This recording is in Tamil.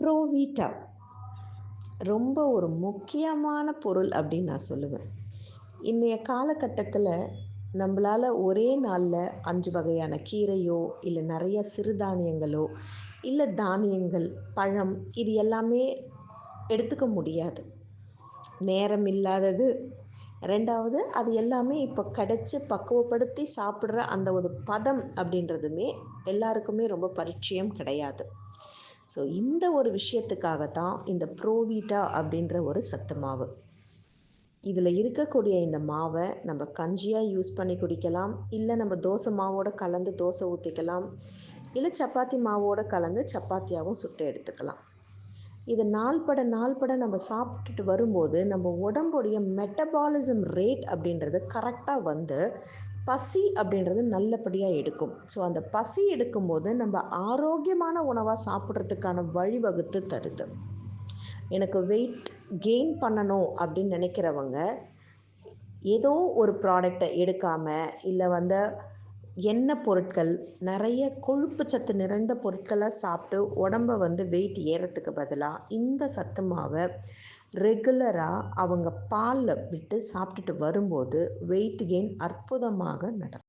ப்ரோவிட்டா ரொம்ப ஒரு முக்கியமான பொருள் அப்படின்னு நான் சொல்லுவேன். இன்றைய காலகட்டத்தில் நம்மளால் ஒரே நாளில் 5 வகையான கீரையோ இல்லை நிறைய சிறுதானியங்களோ இல்லை தானியங்கள், பழம் இது எல்லாமே எடுத்துக்க முடியாது. நேரம் இல்லாதது. 2வது அது எல்லாமே இப்போ கிடைச்சி பக்குவப்படுத்தி சாப்பிட்ற அந்த ஒரு பதம் அப்படின்றதுமே எல்லாருக்குமே ரொம்ப பரிச்சயம் கிடையாது. ஸோ இந்த ஒரு விஷயத்துக்காக தான் இந்த ப்ரோவிட்டா அப்படின்ற ஒரு சத்து மாவு. இதில் இருக்கக்கூடிய இந்த மாவை நம்ம கஞ்சியாக யூஸ் பண்ணி குடிக்கலாம், இல்லை நம்ம தோசை மாவோடு கலந்து தோசை ஊற்றிக்கலாம், இல்லை சப்பாத்தி மாவோடு கலந்து சப்பாத்தியாகவும் சுட்டு எடுத்துக்கலாம். இது நாள்பட நம்ம சாப்பிட்டுட்டு வரும்போது நம்ம உடம்புடைய மெட்டபாலிசம் ரேட் அப்படின்றது கரெக்டாக வந்து பசி அப்படின்றது நல்லபடியாக எடுக்கும். ஸோ அந்த பசி எடுக்கும்போது நம்ம ஆரோக்கியமான உணவாக சாப்பிட்றதுக்கான வழிவகுத்து தருது. எனக்கு வெயிட் கெயின் பண்ணணும் அப்படின்னு நினைக்கிறவங்க ஏதோ ஒரு ப்ராடக்டை எடுக்காமல், இல்லை வந்து எண்ணெய் பொருட்கள், நிறைய கொழுப்பு சத்து நிறைந்த பொருட்களை சாப்பிட்டு உடம்பை வந்து வெயிட் ஏறத்துக்கு பதிலாக இந்த சத்து மாவை ரெகுலராக அவங்க பாலில் விட்டு சாப்பிட்டுட்டு வரும்போது வெயிட் கெயின் அற்புதமாக நடக்கும்.